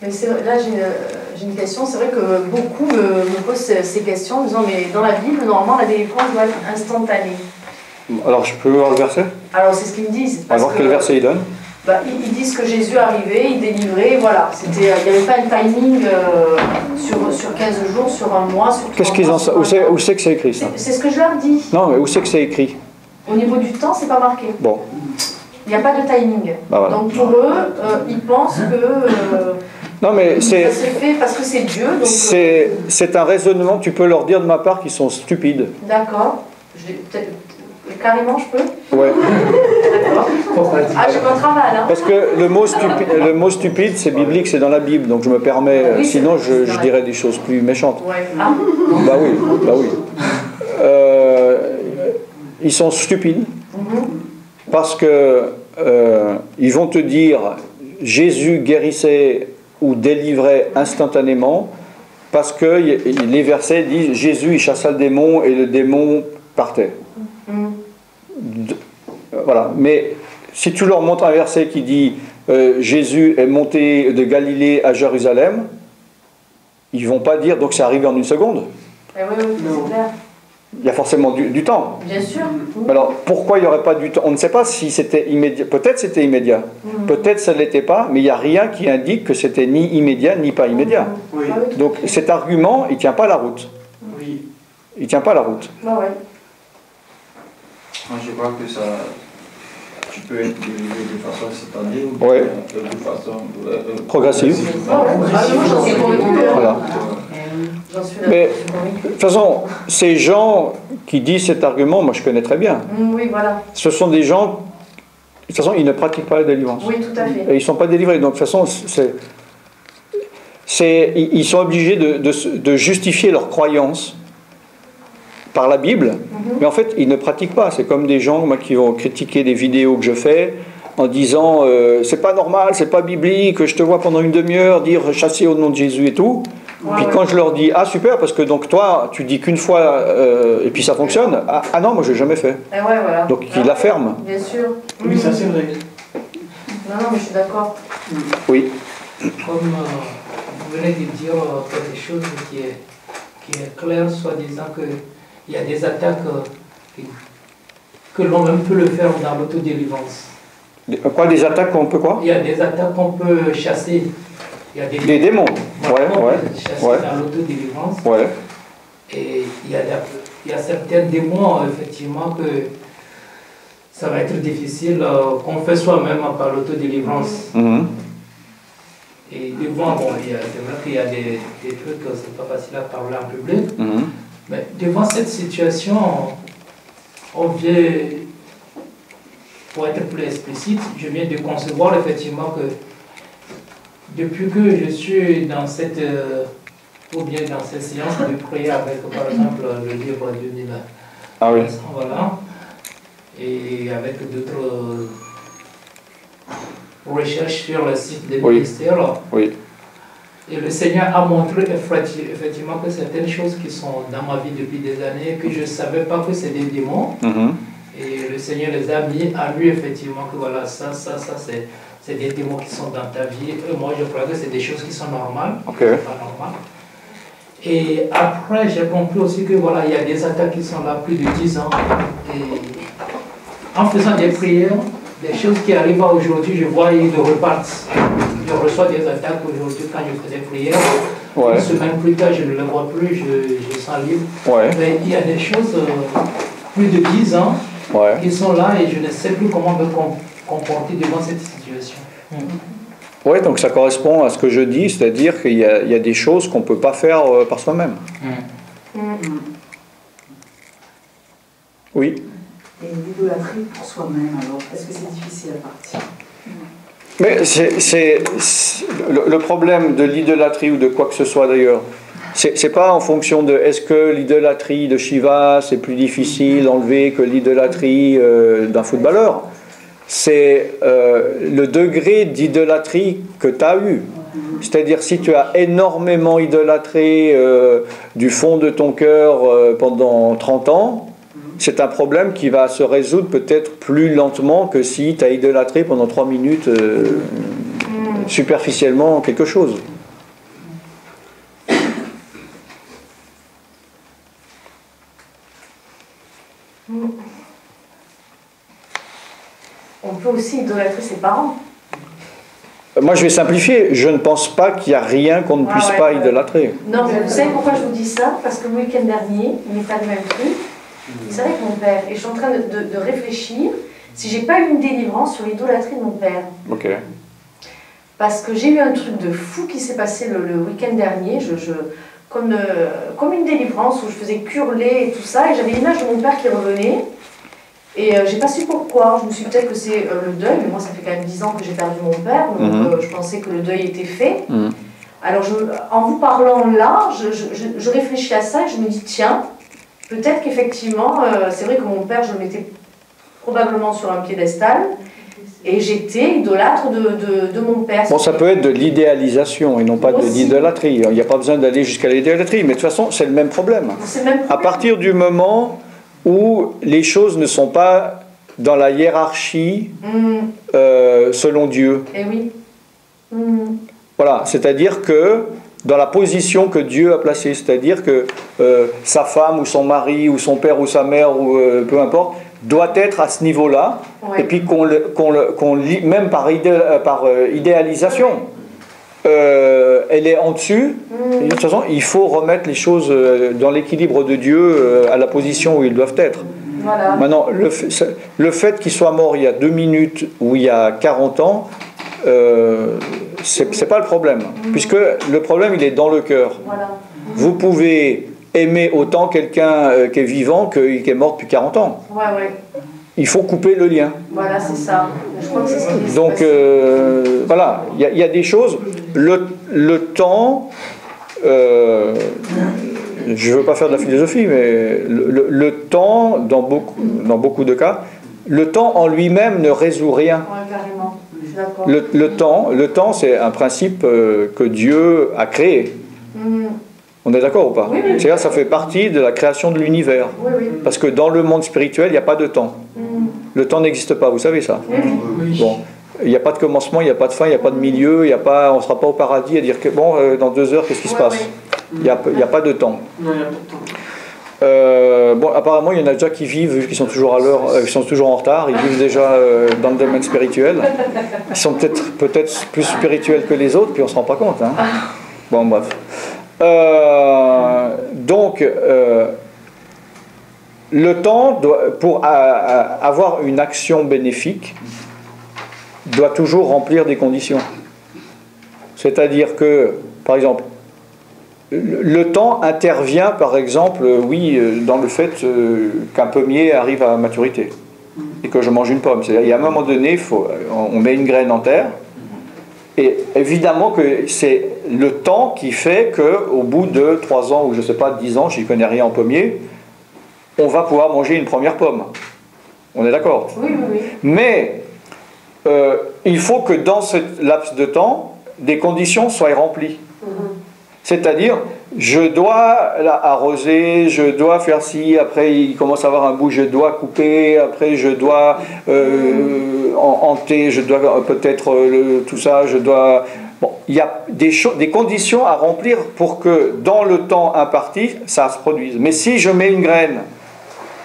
Speaker 3: Mais là, j'ai une question. C'est vrai que beaucoup me posent ces questions en disant, mais dans la Bible, normalement, la délivrance doit être instantanée.
Speaker 1: Alors, je peux voir le verset?
Speaker 3: Alors, c'est ce qu'ils me disent. Parce
Speaker 1: Alors, quel verset il donne?
Speaker 3: Bah, ils disent que Jésus arrivait, il délivrait, voilà. Il n'y avait pas un timing sur 15 jours, sur un mois, sur 3
Speaker 1: Qu'est-ce qu'ils
Speaker 3: mois,
Speaker 1: en savent? Où c'est que c'est écrit ça?
Speaker 3: C'est ce que je leur dis.
Speaker 1: Non, mais où c'est que c'est écrit?
Speaker 3: Au niveau du temps, c'est pas marqué.
Speaker 1: Bon,
Speaker 3: Il n'y a pas de timing.
Speaker 1: bah voilà.
Speaker 3: Donc pour eux, ils pensent que
Speaker 1: Non, mais
Speaker 3: ça se fait parce que c'est Dieu. Donc,
Speaker 1: c'est un raisonnement, tu peux leur dire de ma part qu'ils sont stupides.
Speaker 3: d'accord. Carrément, je peux.
Speaker 1: Ouais.
Speaker 3: D'accord. Ah, j'ai pas de travail, hein.
Speaker 1: Parce que le mot stupide, c'est biblique, c'est dans la Bible, donc je me permets,
Speaker 3: Oui, c'est
Speaker 1: sinon
Speaker 3: vrai,
Speaker 1: je dirais des choses plus méchantes.
Speaker 3: Ouais. Ah.
Speaker 1: Bah oui, bah oui. Ils sont stupides parce que ils vont te dire Jésus guérissait ou délivrait instantanément parce que les versets disent Jésus il chassa le démon et le démon partait. Voilà. Mais si tu leur montres un verset qui dit Jésus est monté de Galilée à Jérusalem, ils vont pas dire donc c'est arrivé en une seconde.
Speaker 3: Eh oui, c'est clair.
Speaker 1: Il y a forcément du temps.
Speaker 3: Bien sûr.
Speaker 1: Alors pourquoi il n'y aurait pas du temps? On ne sait pas si c'était immédiat. Peut-être c'était immédiat. Peut-être ça ne l'était pas, mais il n'y a rien qui indique que c'était ni immédiat ni pas immédiat.
Speaker 2: Oui.
Speaker 1: Donc cet argument, il ne tient pas la route.
Speaker 2: Oui.
Speaker 1: Il ne tient pas la route.
Speaker 3: Ah ouais.
Speaker 2: Moi, je crois que ça, tu peux être délivré de façon instantanée ou
Speaker 1: Ouais.
Speaker 2: de façon
Speaker 1: Progressive.
Speaker 3: Ah ouais. Ah, moi, j'en suis convaincue.
Speaker 1: Voilà.
Speaker 3: J'en suis
Speaker 1: Mais
Speaker 3: convaincue.
Speaker 1: de toute façon, ces gens qui disent cet argument, moi je connais très bien.
Speaker 3: Oui, voilà.
Speaker 1: Ce sont des gens, de toute façon, ils ne pratiquent pas la délivrance.
Speaker 3: Oui, tout à fait.
Speaker 1: Et ils ne sont pas délivrés. Donc de toute façon, ils sont obligés de justifier leur croyance par la Bible, mais en fait, ils ne pratiquent pas. C'est comme des gens qui vont critiquer des vidéos que je fais en disant c'est pas normal, c'est pas biblique, je te vois pendant une demi-heure dire chasser au nom de Jésus et tout. Puis quand je leur dis ah super, parce que donc toi tu dis qu'une fois et puis ça fonctionne, ah non, moi je l'ai jamais fait.
Speaker 3: Et ouais, voilà.
Speaker 1: Donc ils la ferment.
Speaker 3: Bien sûr.
Speaker 5: Oui, ça c'est vrai.
Speaker 3: Non, non, mais je suis d'accord.
Speaker 1: Oui.
Speaker 5: Comme vous venez de dire quelque chose qui est clair, soit disant qu'il y a des attaques que l'on même peut le faire dans l'autodélivrance.
Speaker 1: Quoi, des attaques qu'on peut quoi?
Speaker 5: Il y a des attaques qu'on peut chasser. Il y a
Speaker 1: des démons. Ouais,
Speaker 5: qu'on
Speaker 1: ouais.
Speaker 5: peut chasser
Speaker 1: Ouais.
Speaker 5: dans l'autodélivrance.
Speaker 1: Ouais.
Speaker 5: Et il y a certains démons, effectivement, que ça va être difficile qu'on fait soi-même par l'autodélivrance. Et devant, bon, c'est vrai qu'il y a des trucs que c'est pas facile à parler en public, mais devant cette situation, on vient, pour être plus explicite, je viens de concevoir effectivement que depuis que je suis dans cette, ou bien dans cette séance de prière avec, par exemple, le livre 2000,
Speaker 1: ah oui.
Speaker 5: voilà, et avec d'autres recherches sur le site des ministères.
Speaker 1: Oui.
Speaker 5: Et le Seigneur a montré effectivement que certaines choses qui sont dans ma vie depuis des années, que je ne savais pas que c'est des démons. Et le Seigneur les a mis à lui effectivement que voilà, ça c'est des démons qui sont dans ta vie. Et moi je crois que c'est des choses qui sont normales.
Speaker 1: Okay.
Speaker 5: Pas normales. Et après j'ai compris aussi que voilà, il y a des attaques qui sont là plus de 10 ans. Et en faisant des prières, des choses qui arrivent aujourd'hui, je vois, ils repartent. Je reçois des attaques aujourd'hui quand je fais des prières.
Speaker 1: Ouais.
Speaker 5: Une semaine plus tard, je ne le vois plus, je sens libre.
Speaker 1: Ouais.
Speaker 5: Mais il y a des choses, plus de 10 ans, qui sont là et je ne sais plus comment me comporter devant cette situation.
Speaker 1: Oui, donc ça correspond à ce que je dis, c'est-à-dire qu'il y a des choses qu'on ne peut pas faire par soi-même. Oui.
Speaker 7: Et l'idolâtrie pour soi-même, alors, est-ce que c'est difficile à partir?
Speaker 1: Mais c'est le problème de l'idolâtrie ou de quoi que ce soit d'ailleurs. C'est pas en fonction de est-ce que l'idolâtrie de Shiva c'est plus difficile d'enlever que l'idolâtrie d'un footballeur. C'est le degré d'idolâtrie que tu as eu. C'est-à-dire si tu as énormément idolâtré du fond de ton cœur pendant 30 ans, c'est un problème qui va se résoudre peut-être plus lentement que si tu as idolâtré pendant 3 minutes superficiellement quelque chose.
Speaker 3: On peut aussi idolâtrer ses parents.
Speaker 1: Moi, je vais simplifier. Je ne pense pas qu'il y a rien qu'on ne puisse pas idolâtrer.
Speaker 3: Non, mais vous savez pourquoi je vous dis ça? Parce que le week-end dernier, il m'est arrivé un truc. C'est avec mon père. Et je suis en train de réfléchir si j'ai pas eu une délivrance sur l'idolâtrie de mon père.
Speaker 1: Ok.
Speaker 3: Parce que j'ai eu un truc de fou qui s'est passé le week-end dernier. Comme une délivrance où je faisais curler et tout ça. Et j'avais l'image de mon père qui revenait. Et j'ai pas su pourquoi. Je me suis dit peut-être que c'est le deuil, mais moi ça fait quand même 10 ans que j'ai perdu mon père, donc je pensais que le deuil était fait. Alors en vous parlant là, je réfléchis à ça et je me dis tiens, peut-être qu'effectivement, c'est vrai que mon père, je le mettais probablement sur un piédestal, et j'étais idolâtre de mon père.
Speaker 1: Bon, ça peut être de l'idéalisation et non pas de l'idolâtrie. Il n'y a pas besoin d'aller jusqu'à l'idolâtrie, mais de toute façon, c'est le même problème.
Speaker 3: C'est le même problème.
Speaker 1: À partir du moment où les choses ne sont pas dans la hiérarchie selon Dieu.
Speaker 3: Eh oui.
Speaker 1: Voilà, c'est-à-dire que dans la position que Dieu a placée, c'est-à-dire que sa femme ou son mari ou son père ou sa mère ou peu importe, doit être à ce niveau-là, et puis qu'on lit, même par idéalisation, elle est en dessus. Et de toute façon, il faut remettre les choses dans l'équilibre de Dieu à la position où ils doivent être.
Speaker 3: Voilà.
Speaker 1: Maintenant, le fait qu'il soit mort il y a 2 minutes ou il y a 40 ans, c'est pas le problème, puisque le problème il est dans le cœur.
Speaker 3: Voilà.
Speaker 1: Vous pouvez aimer autant quelqu'un qui est vivant que qui est mort depuis 40 ans.
Speaker 3: Ouais.
Speaker 1: Il faut couper le lien.
Speaker 3: Voilà, c'est ça. Je crois que c'est ce qui
Speaker 1: Donc voilà, il y a des choses. Le temps, je ne veux pas faire de la philosophie, mais le temps, dans beaucoup de cas, le temps en lui-même ne résout rien.
Speaker 3: Ouais, carrément. Je suis d'accord.
Speaker 1: Le temps, c'est un principe que Dieu a créé. On est d'accord ou pas?
Speaker 3: Oui.
Speaker 1: C'est-à-dire, ça fait partie de la création de l'univers.
Speaker 3: Oui.
Speaker 1: Parce que dans le monde spirituel, il n'y a pas de temps. Le temps n'existe pas, vous savez ça?
Speaker 3: Oui.
Speaker 1: Bon. Il n'y a pas de commencement, il n'y a pas de fin, il n'y a pas de milieu, on ne sera pas au paradis à dire que bon, dans 2 heures, qu'est-ce qui se passe? Il n'y a pas de temps.
Speaker 9: Non, il n'y a pas de temps.
Speaker 1: Bon, apparemment, il y en a déjà qui vivent, vu qu'ils sont toujours à l'heure, qui sont toujours en retard, ils vivent déjà dans le domaine spirituel. Ils sont peut-être plus spirituels que les autres, puis on ne se rend pas compte. Hein. Bon, bref. Donc, le temps, pour avoir une action bénéfique, doit toujours remplir des conditions. C'est-à-dire que, par exemple, le temps intervient, par exemple, dans le fait qu'un pommier arrive à maturité et que je mange une pomme. C'est-à-dire, il y a un moment donné, on met une graine en terre, et évidemment que c'est le temps qui fait qu'au bout de 3 ans, ou je ne sais pas, 10 ans, je n'y connais rien en pommier, on va pouvoir manger une première pomme. On est d'accord?
Speaker 3: Oui.
Speaker 1: Mais il faut que dans ce laps de temps, des conditions soient remplies. C'est-à-dire, je dois arroser, je dois faire ci, après il commence à avoir un bout, je dois couper, après je dois hanter, je dois peut-être tout ça, je dois... Bon, il y a des conditions à remplir pour que dans le temps imparti, ça se produise. Mais si je mets une graine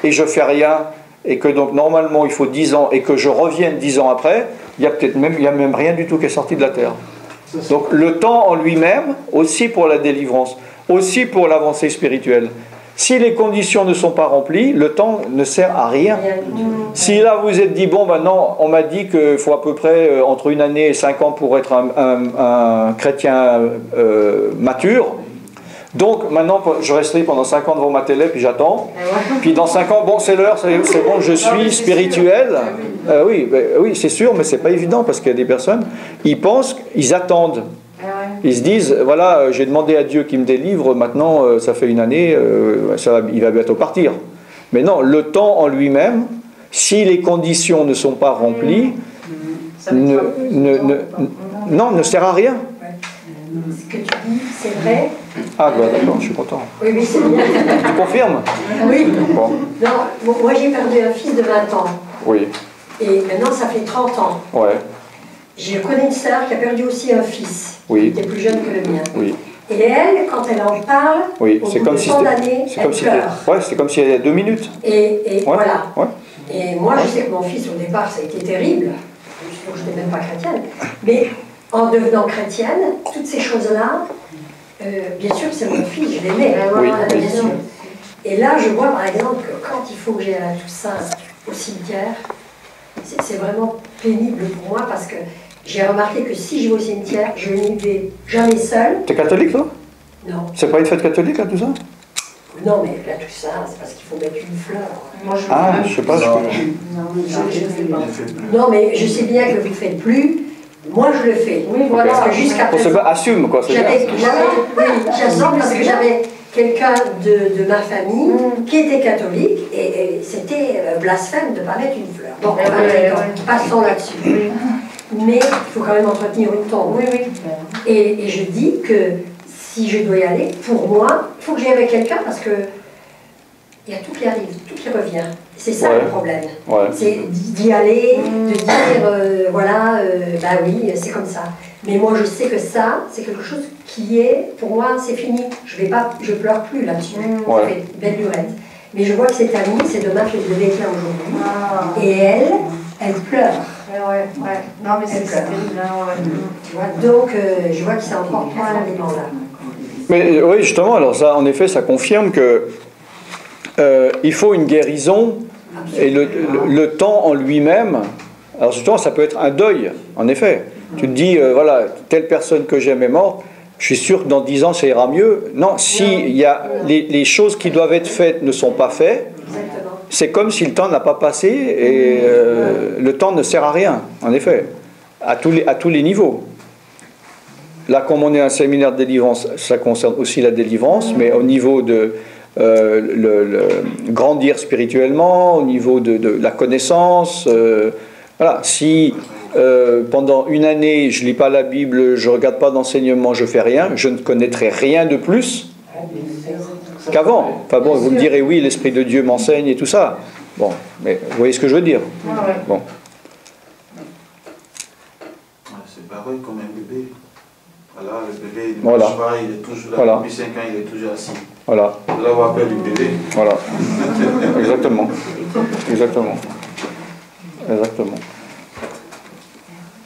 Speaker 1: et je fais rien, et que donc normalement il faut 10 ans, et que je revienne 10 ans après, il n'y a même rien du tout qui est sorti de la terre. Donc le temps en lui-même, aussi pour la délivrance, aussi pour l'avancée spirituelle, si les conditions ne sont pas remplies, le temps ne sert à rien. Si là vous êtes dit, bon maintenant on m'a dit qu'il faut à peu près entre 1 année et 5 ans pour être un chrétien mature, donc maintenant je resterai pendant 5 ans devant ma télé puis j'attends, puis dans 5 ans, bon c'est l'heure, c'est bon, je suis spirituel. Oui, c'est sûr, mais c'est pas évident parce qu'il y a des personnes, ils pensent, ils attendent. Ils se disent, voilà, j'ai demandé à Dieu qu'il me délivre, maintenant ça fait 1 année, il va bientôt partir. Mais non, le temps en lui-même, si les conditions ne sont pas remplies, ne sert à rien.
Speaker 4: Ce que tu dis, c'est vrai.
Speaker 1: Ah, bah, d'accord, je suis content.
Speaker 4: Oui, c'est bien.
Speaker 1: Tu confirmes?
Speaker 4: Oui.
Speaker 1: Bon.
Speaker 4: Non, moi j'ai perdu un fils de 20 ans.
Speaker 1: Oui.
Speaker 4: Et maintenant ça fait 30 ans.
Speaker 1: Ouais.
Speaker 4: Je connais une sœur qui a perdu aussi un fils.
Speaker 1: Oui.
Speaker 4: Qui était plus jeune que le mien.
Speaker 1: Oui.
Speaker 4: Et elle, quand elle en parle,
Speaker 1: oui,
Speaker 4: au
Speaker 1: c'est
Speaker 4: bout
Speaker 1: comme
Speaker 4: de
Speaker 1: si
Speaker 4: tant d'années, elle pleure.
Speaker 1: Ouais, c'est comme s'il y a 2 minutes.
Speaker 4: Et voilà.
Speaker 1: Ouais.
Speaker 4: Et moi, je sais que mon fils, au départ, ça a été terrible. Je n'étais même pas chrétienne. Mais en devenant chrétienne, toutes ces choses-là, bien sûr, c'est mon fils, je l'aimais.
Speaker 1: Oui,
Speaker 4: bien sûr. Et là, je vois, par exemple, que quand il faut que j'aille à Toussaint au cimetière, c'est vraiment pénible pour moi parce que j'ai remarqué que si je vais au cimetière, je n'y vais jamais seule.
Speaker 1: T'es catholique, toi?
Speaker 4: Non.
Speaker 1: C'est pas une fête catholique, là, tout ça?
Speaker 4: Non, mais là, tout ça, c'est parce qu'il faut mettre une fleur.
Speaker 3: Moi,
Speaker 1: je sais pas.
Speaker 4: Non, mais je sais bien que vous ne le faites plus. Moi, je le fais. Oui, voilà. Parce que jusqu'à présent...
Speaker 1: assume, quoi.
Speaker 4: J'avais parce que j'avais quelqu'un de ma famille qui était catholique et c'était blasphème de ne pas mettre une fleur. Bon, passons là-dessus. Mais il faut quand même entretenir une tombe.
Speaker 3: Oui.
Speaker 4: Et je dis que si je dois y aller, pour moi, il faut que j'aille avec quelqu'un parce que il y a tout qui arrive, tout qui revient. C'est ça le problème. C'est d'y aller, de dire, voilà, bah oui, c'est comme ça. Mais moi, je sais que ça, c'est quelque chose qui est, pour moi, c'est fini. Je pleure plus là-dessus. Ça fait une belle lurette. Mais je vois que cette amie, c'est dommage que je devais être là aujourd'hui. Et elle pleure.
Speaker 3: Non, mais c'est terrible.
Speaker 4: Donc, je vois que c'est encore profondément là.
Speaker 1: Mais oui, justement, alors ça, en effet, ça confirme que il faut une guérison et le temps en lui-même. Alors justement, ça peut être un deuil, en effet. Tu te dis, voilà, telle personne que j'aime est morte, je suis sûr que dans 10 ans, ça ira mieux. Non, si y a les choses qui doivent être faites ne sont pas faites, c'est comme si le temps n'a pas passé et le temps ne sert à rien, en effet, à tous les niveaux. Là, comme on est un séminaire de délivrance, ça concerne aussi la délivrance, mais au niveau de grandir spirituellement, au niveau de la connaissance. Voilà, si pendant 1 année, je ne lis pas la Bible, je ne regarde pas d'enseignement, je ne fais rien, je ne connaîtrai rien de plus qu'avant. Enfin bon, vous me direz, oui, l'Esprit de Dieu m'enseigne et tout ça. Bon, mais vous voyez ce que je veux dire? Bon.
Speaker 2: C'est pareil comme un bébé. Voilà, le bébé, il ne marche pas, il est toujours là, depuis 5 ans, il est toujours assis.
Speaker 1: Voilà.
Speaker 2: Là, on appelle du bébé.
Speaker 1: Voilà. Exactement.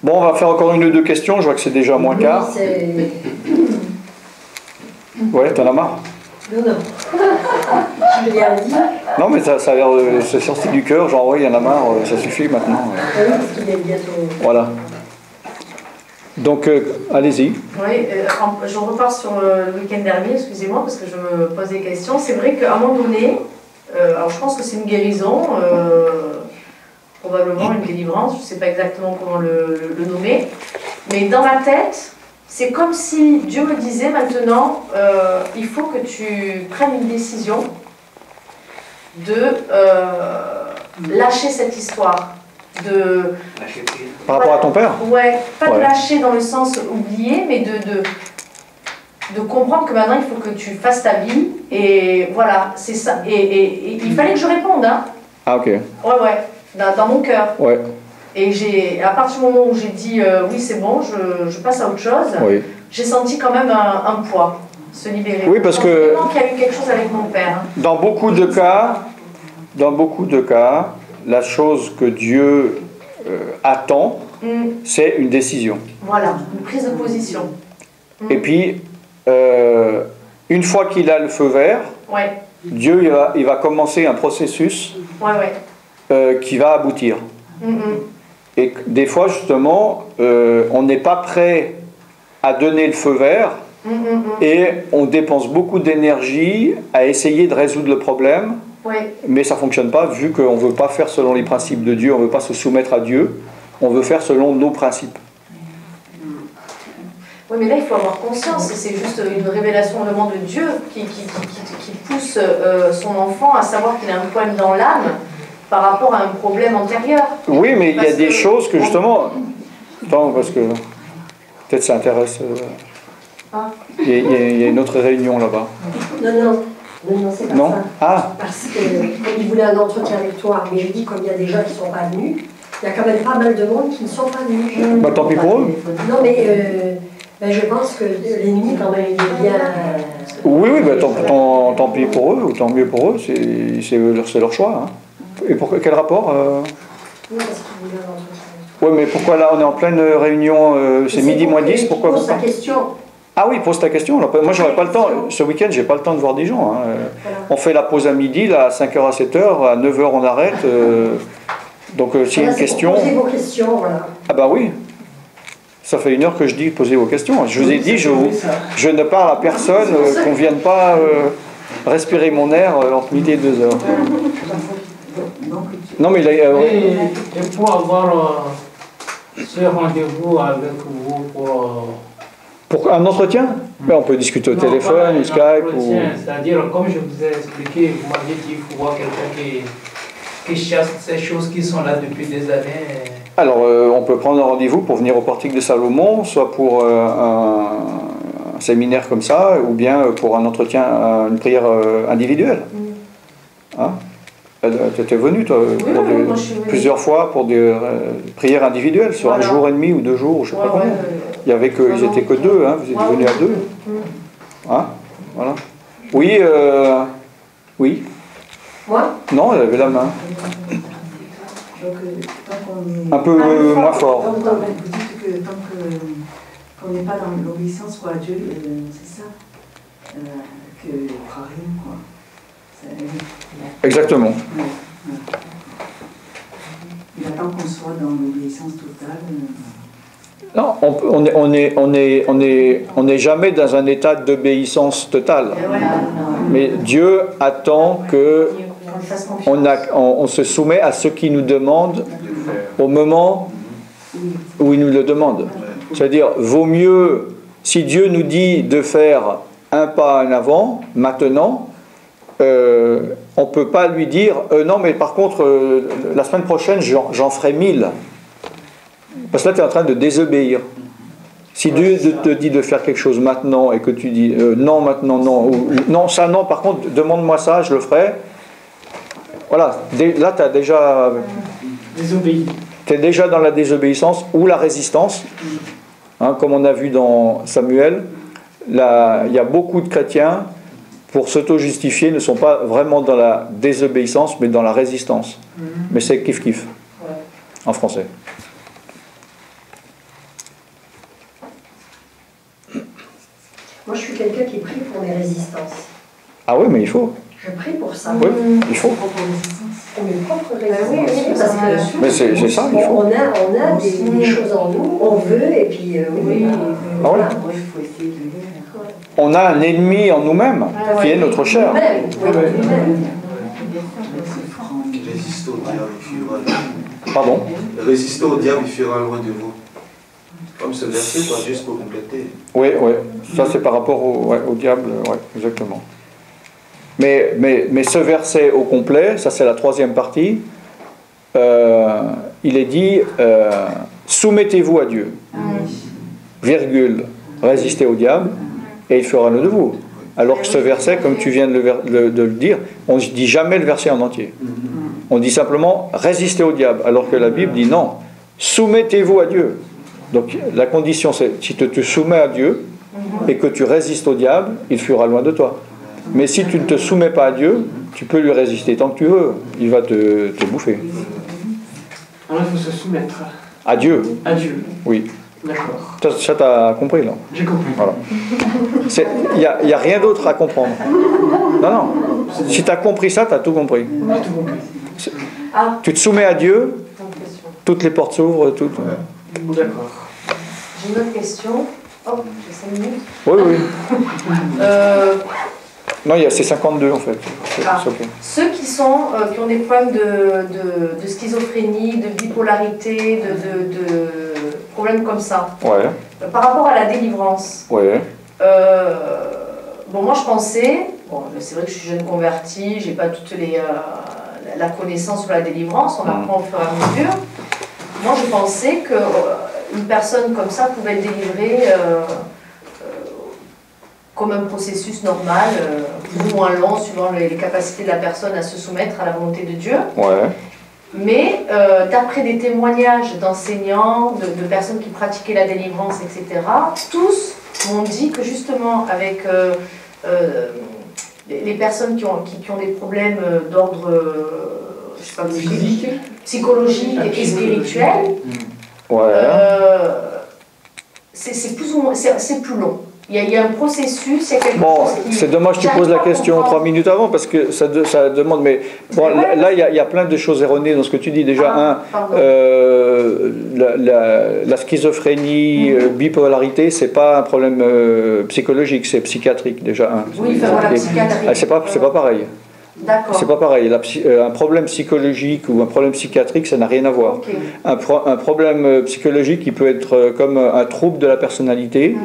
Speaker 1: Bon, on va faire encore 1 ou 2 questions, je vois que c'est déjà moins quart. Ouais, t'en as marre?
Speaker 4: Non. Je l'ai dit.
Speaker 1: Non, mais ça a l'air de se sortir du cœur, genre, oui, il y en a marre, ça suffit maintenant.
Speaker 4: Oui, parce qu'il est bientôt.
Speaker 1: Voilà. Donc, allez-y.
Speaker 3: Oui, je repars sur le week-end dernier, excusez-moi, parce que je me pose des questions. C'est vrai qu'à un moment donné, alors je pense que c'est une guérison, probablement une délivrance, je ne sais pas exactement comment le nommer, mais dans ma tête, c'est comme si Dieu me disait maintenant, il faut que tu prennes une décision de lâcher cette histoire.
Speaker 1: Par rapport à ton père?
Speaker 3: Ouais, pas de lâcher dans le sens oublier, mais de comprendre que maintenant il faut que tu fasses ta vie, et voilà, c'est ça. Et il fallait que je réponde, hein.
Speaker 1: Ah, ok.
Speaker 3: Ouais, dans mon cœur.
Speaker 1: Ouais.
Speaker 3: Et à partir du moment où j'ai dit oui, c'est bon, je passe à autre chose, j'ai senti quand même un poids se libérer.
Speaker 1: Oui, parce que
Speaker 3: qu'il y a eu quelque chose avec mon père.
Speaker 1: Dans beaucoup de cas, la chose que Dieu attend, c'est une décision.
Speaker 3: Voilà, une prise de position.
Speaker 1: Et puis, une fois qu'il a le feu vert, Dieu il va commencer un processus qui va aboutir. Et des fois, justement, on n'est pas prêt à donner le feu vert et on dépense beaucoup d'énergie à essayer de résoudre le problème, mais ça ne fonctionne pas vu qu'on ne veut pas faire selon les principes de Dieu, on ne veut pas se soumettre à Dieu, on veut faire selon nos principes.
Speaker 3: Oui, mais là, il faut avoir conscience, et c'est juste une révélation vraiment de Dieu qui pousse son enfant à savoir qu'il a un problème dans l'âme par rapport à un problème antérieur.
Speaker 1: Oui, mais il y a des choses que justement... Attends, parce que peut-être ça intéresse... Il y a une autre réunion là-bas.
Speaker 4: Non, c'est pas
Speaker 1: non
Speaker 4: ça.
Speaker 1: Ah.
Speaker 4: Parce que, comme il voulait un entretien avec toi, mais je dis, comme il y a des gens qui ne sont pas venus, il y a quand même pas mal de monde qui ne sont pas venus.
Speaker 1: Bah tant pis pour eux.
Speaker 4: Non, mais je pense que l'ennemi, quand même, il est bien...
Speaker 1: Oui, bah, tant pis pour eux, ou tant mieux pour eux, c'est leur choix. Hein. Et quel rapport
Speaker 4: Oui, parce qu'il voulait un entretien.
Speaker 1: Oui, mais pourquoi là, on est en pleine réunion, c'est midi moins 10, pourquoi
Speaker 4: pose sa question.
Speaker 1: Ah oui, pose ta question. Moi, j'aurais pas le temps. Ce week-end, j'ai pas le temps de voir des gens. Hein. Voilà. On fait la pause à midi, là, à 5h à 7h, à 9h on arrête. Donc, s'il y a une question...
Speaker 4: Posez vos questions, voilà.
Speaker 1: Ah bah oui. Ça fait 1 heure que je dis posez vos questions. Je vous ai dit, je ne parle à personne, qu'on ne vienne pas respirer mon air entre midi et 2h. Non, mais
Speaker 5: et pour avoir ce rendez-vous avec vous
Speaker 1: pour un entretien, mais on peut discuter au téléphone, Skype ou...
Speaker 5: C'est-à-dire, comme je vous ai expliqué, vous m'aviez dit qu'il faut voir quelqu'un qui chasse ces choses qui sont là depuis des années.
Speaker 1: Alors, on peut prendre un rendez-vous pour venir au Portique de Salomon, soit pour un séminaire comme ça, ou bien pour un entretien, une prière individuelle. Hein? Tu étais venu, toi, plusieurs fois pour des prières individuelles, sur un jour et demi ou 2 jours, je ne sais pas combien. Il y avait ils n'étaient que 2, hein, vous êtes venus à 2. Hein? Voilà. Oui, oui.
Speaker 4: Moi?
Speaker 1: Non, elle avait la main.
Speaker 7: Donc,
Speaker 1: un peu moins fort.
Speaker 7: Vous dites que tant qu'on n'est pas dans l'obéissance pour Dieu, c'est ça, que ne fera rien, quoi.
Speaker 1: Exactement.
Speaker 7: Il attend qu'on soit dans l'obéissance totale.
Speaker 1: Non, on n'est jamais dans un état d'obéissance totale. Mais Dieu attend que on se soumet à ce qu'il nous demande au moment où il nous le demande. C'est-à-dire, vaut mieux, si Dieu nous dit de faire un pas en avant, maintenant, on ne peut pas lui dire non, mais par contre, la semaine prochaine, j'en ferai 1000. Parce que là, tu es en train de désobéir. Si Dieu te dit de faire quelque chose maintenant et que tu dis non, maintenant, non, ou non, ça, non, par contre, demande-moi ça, je le ferai. Voilà, là, tu as déjà
Speaker 5: désobéi.
Speaker 1: Tu es déjà dans la désobéissance ou la résistance. Hein, comme on a vu dans Samuel, il y a beaucoup de chrétiens, pour s'auto-justifier, ne sont pas vraiment dans la désobéissance, mais dans la résistance. Mais c'est kiff-kiff, en français.
Speaker 4: Moi, je suis quelqu'un qui prie pour mes résistances.
Speaker 1: Ah oui, mais il faut.
Speaker 4: Je prie pour ça.
Speaker 1: Oui, il faut.
Speaker 4: Pour mes propres résistances. Parce que
Speaker 1: mais c'est ça, il faut.
Speaker 4: On a des choses en nous, on veut, et puis
Speaker 1: ah ouais. On a un ennemi en nous-mêmes, qui est notre chair.
Speaker 2: Résistez au diable, il fuira loin.
Speaker 1: Pardon?
Speaker 2: Résistez au diable, il fuira loin de vous. Comme ce verset, quoi, juste pour compléter.
Speaker 1: Oui, oui. Ça, c'est par rapport au diable, oui, exactement. Mais ce verset au complet, ça c'est la 3e partie, il est dit soumettez-vous à Dieu, virgule, résistez au diable, et il fera le de vous. Alors que ce verset, comme tu viens de le dire, on ne dit jamais le verset en entier. On dit simplement résistez au diable, alors que la Bible dit non, soumettez-vous à Dieu. Donc la condition c'est si tu te soumets à Dieu et que tu résistes au diable, il fuira loin de toi. Mais si tu ne te soumets pas à Dieu, Tu peux lui résister tant que tu veux, il va te bouffer.
Speaker 9: Alors il faut se soumettre.
Speaker 1: À Dieu.
Speaker 9: À Dieu.
Speaker 1: Oui.
Speaker 9: D'accord.
Speaker 1: Ça t'as compris là.
Speaker 9: J'ai compris.
Speaker 1: Voilà. Il n'y a rien d'autre à comprendre. Non, non. Si tu as compris ça, tu as tout compris.
Speaker 9: On a tout compris.
Speaker 1: Tu te soumets à Dieu, toutes les portes s'ouvrent. Tout.
Speaker 9: D'accord.
Speaker 3: J'ai une autre question. Oh, j'ai 5 minutes.
Speaker 1: Oui, oui. Non, c'est 52 en fait. Okay.
Speaker 3: Ceux qui ont des problèmes de schizophrénie, de bipolarité, de problèmes comme ça,
Speaker 1: ouais.
Speaker 3: Par rapport à la délivrance,
Speaker 1: ouais.
Speaker 3: Bon, moi je pensais, bon, c'est vrai que je suis jeune convertie, j'ai pas toute la connaissance sur la délivrance, on apprend au fur et à mesure. Moi je pensais qu'une personne comme ça pouvait être délivrée comme un processus normal, plus ou moins long, suivant les capacités de la personne à se soumettre à la volonté de Dieu.
Speaker 1: Ouais.
Speaker 3: Mais d'après des témoignages d'enseignants, de personnes qui pratiquaient la délivrance, etc., tous m'ont dit que justement avec les personnes qui ont des problèmes d'ordre psychologique et spirituel,
Speaker 1: ouais.
Speaker 3: C'est plus ou moins, c'est plus long. Il y a un processus, il y a quelque chose qui...
Speaker 1: C'est dommage que tu poses la question 3 minutes avant, parce que ça demande... Mais bon, là, il y a plein de choses erronées dans ce que tu dis. Déjà, la schizophrénie, bipolarité, c'est pas un problème psychologique, c'est psychiatrique, déjà.
Speaker 3: Oui, voilà, psychiatrique.
Speaker 1: C'est pas pareil.
Speaker 3: D'accord.
Speaker 1: C'est pas pareil. Un problème psychologique ou un problème psychiatrique, ça n'a rien à voir.
Speaker 3: Okay.
Speaker 1: Un problème psychologique, il peut être comme un trouble de la personnalité.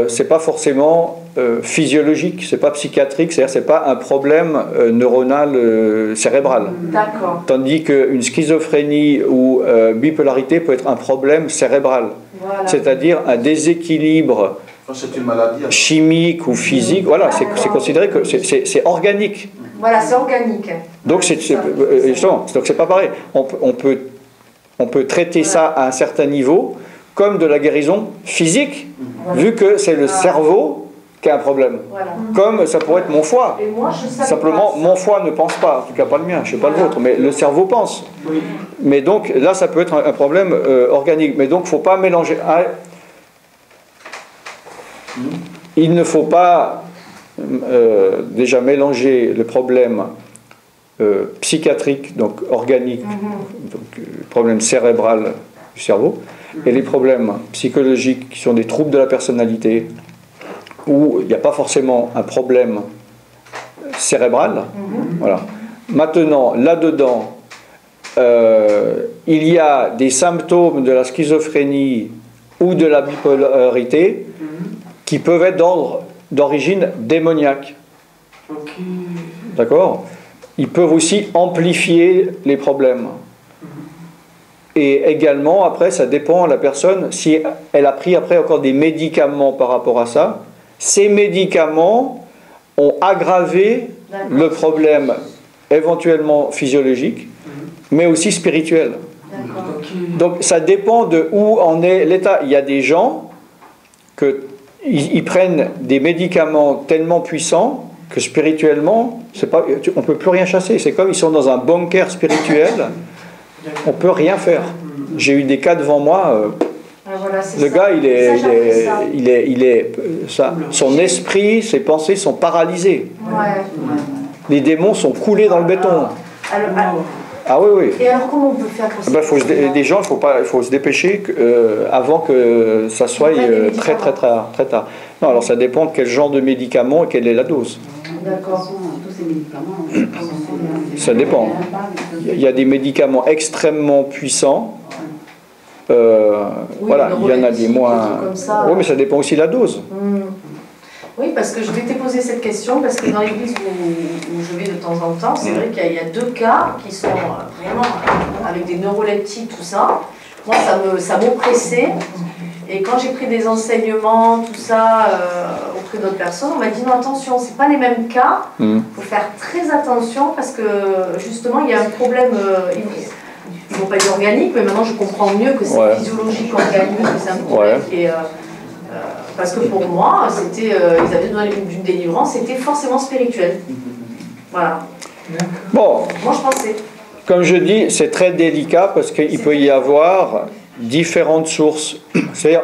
Speaker 1: C'est pas forcément physiologique, c'est pas psychiatrique, c'est-à-dire c'est pas un problème neuronal cérébral.
Speaker 3: D'accord.
Speaker 1: Tandis qu'une schizophrénie ou bipolarité peut être un problème cérébral, voilà. C'est-à-dire un déséquilibre
Speaker 2: c'est une maladie,
Speaker 1: chimique ou physique. Voilà, c'est considéré que c'est organique.
Speaker 3: Voilà, c'est organique.
Speaker 1: Donc c'est pas pareil. On peut traiter ça à un certain niveau comme de la guérison physique, vu que c'est le cerveau qui a un problème.
Speaker 3: Voilà.
Speaker 1: Comme ça pourrait être mon foie.
Speaker 3: Et moi,
Speaker 1: simplement, mon foie ne pense pas, en tout cas pas le mien, je ne sais pas le vôtre, mais le cerveau pense.
Speaker 9: Oui.
Speaker 1: Mais donc, là, ça peut être un problème organique. Mais donc, il ne faut pas mélanger... Il ne faut pas déjà mélanger le problème psychiatrique, donc organique, donc problème cérébral du cerveau, et les problèmes psychologiques qui sont des troubles de la personnalité, où il n'y a pas forcément un problème cérébral. Voilà. Maintenant, là-dedans, il y a des symptômes de la schizophrénie ou de la bipolarité qui peuvent être d'origine démoniaque.
Speaker 9: Okay.
Speaker 1: D'accord ? Ils peuvent aussi amplifier les problèmes. Et également, après, ça dépend de la personne, si elle a pris après encore des médicaments par rapport à ça, ces médicaments ont aggravé le problème éventuellement physiologique, mais aussi spirituel. Donc ça dépend de où en est l'état. Il y a des gens ils prennent des médicaments tellement puissants que spirituellement, on ne peut plus rien chasser. C'est comme ils sont dans un bunker spirituel, on ne peut rien faire. J'ai eu des cas devant moi.
Speaker 3: Voilà,
Speaker 1: le gars, son esprit, ses pensées sont paralysées.
Speaker 3: Ouais.
Speaker 1: Les démons sont coulés dans le béton. Ah oui, oui.
Speaker 3: Et alors comment on peut faire pour ça?
Speaker 1: Des gens, il faut se dépêcher avant que ça soit très tard. Non, alors ça dépend de quel genre de médicament et quelle est la dose.
Speaker 3: D'accord.
Speaker 6: Tous ces médicaments.
Speaker 1: Ça dépend. Il y a des médicaments extrêmement puissants. Voilà, il y en a des moins. Oui, mais ça dépend aussi de la dose.
Speaker 3: Oui, parce que je m'étais posé cette question, parce que dans l'église où je vais de temps en temps, c'est vrai qu'il y a 2 cas qui sont vraiment avec des neuroleptiques, tout ça. Moi, ça m'oppressait. Et quand j'ai pris des enseignements, tout ça, auprès d'autres personnes, on m'a dit non, attention, c'est pas les mêmes cas. Il faut faire très attention parce que justement, il y a un problème. Ils ne vont pas dire organique, mais maintenant je comprends mieux que c'est physiologique, organique, que c'est un problème qui est. Parce que pour moi, ils avaient donné d'une délivrance, c'était forcément spirituel. Voilà.
Speaker 1: Bon.
Speaker 3: Moi, je pensais.
Speaker 1: Comme je dis, c'est très délicat parce qu'il peut y avoir différentes sources. C'est-à-dire,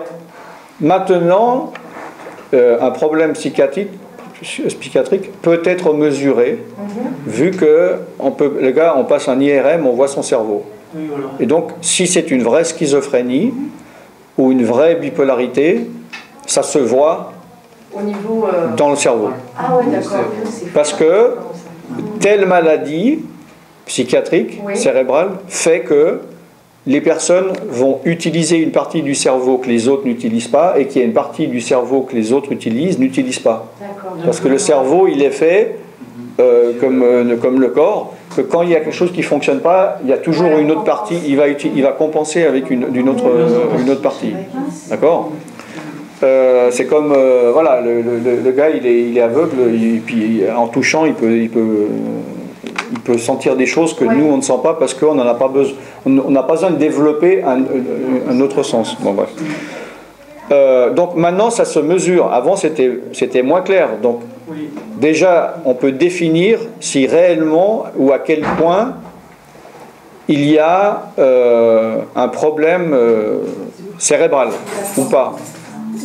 Speaker 1: maintenant, un problème psychiatrique peut être mesuré, vu que le gars, on passe un IRM, on voit son cerveau.
Speaker 9: Oui, voilà.
Speaker 1: Et donc, si c'est une vraie schizophrénie ou une vraie bipolarité, ça se voit
Speaker 3: au niveau,
Speaker 1: dans le cerveau.
Speaker 3: Ah ouais, d'accord.
Speaker 1: Parce que telle maladie psychiatrique, cérébrale, fait que les personnes vont utiliser une partie du cerveau que les autres n'utilisent pas et qu'il y a une partie du cerveau que les autres n'utilisent pas. Parce que le cerveau, il est fait comme le corps, que quand il y a quelque chose qui ne fonctionne pas, il y a toujours une autre partie, il va compenser avec une autre partie. D'accord ? C'est comme, voilà, le gars, il est aveugle, et puis en touchant, il peut sentir des choses que nous, on ne sent pas parce qu'on n'en a pas besoin. On n'a pas besoin de développer un autre sens. Bon, bref. Donc maintenant, ça se mesure. Avant, c'était moins clair. Donc, déjà, on peut définir si réellement ou à quel point il y a un problème cérébral ou pas.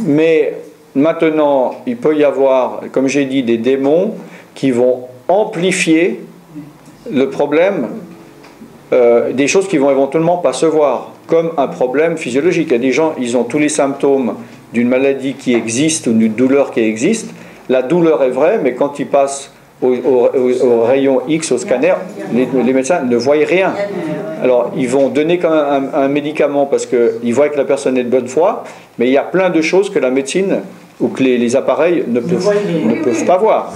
Speaker 1: Mais maintenant, il peut y avoir, comme j'ai dit, des démons qui vont amplifier le problème, des choses qui vont éventuellement pas se voir, comme un problème physiologique. Il y a des gens, ils ont tous les symptômes d'une maladie qui existe ou d'une douleur qui existe. La douleur est vraie, mais quand ils passent au rayon X, au scanner, les médecins ne voient rien. Alors, ils vont donner quand même un médicament parce qu'ils voient que la personne est de bonne foi, mais il y a plein de choses que la médecine ou que les appareils ne peuvent pas voir.